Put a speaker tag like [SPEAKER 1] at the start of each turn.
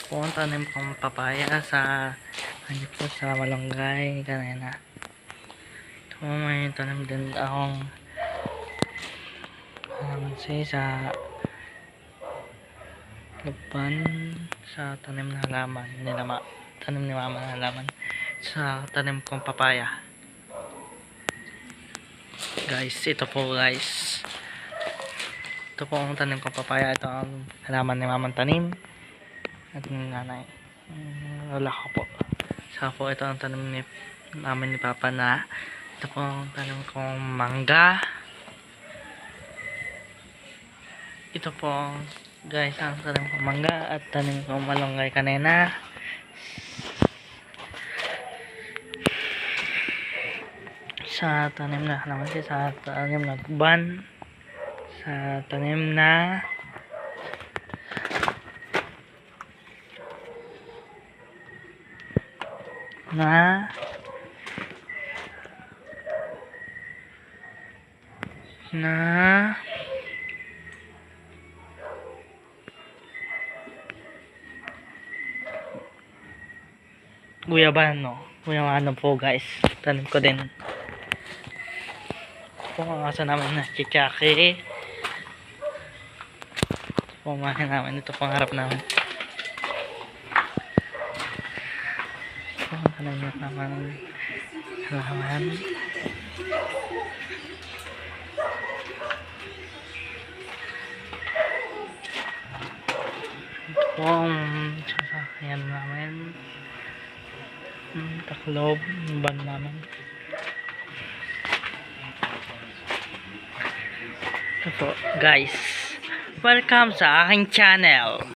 [SPEAKER 1] po ang tanim kong papaya sa sa malunggay kanina. Ito po may tanim din akong sa lupan sa tanim na halaman tanim ni mama na halaman sa tanim kong papaya. Guys, ito po guys. Ito po ang tanim kong papaya. Ito ang halaman ni mamang tanim at ng nanay. Wala ko po. Saka po ito ang tanim namin ni papa na ito po ang tanim kong mangga. Ito po guys ang tanim kong mangga at tanim kong malunggay kanina. Sa tanim na halaman sa tanim na guban, sa tanim na guyabano po guys, tanim ko din po ang asa namin na kikaki. Pumahin namin ito pang harap namin. Ito ang tanim naman halaman. Ito po ang sasakyan namin. Taklob ng van namin. Ito po guys, welcome sa aking channel.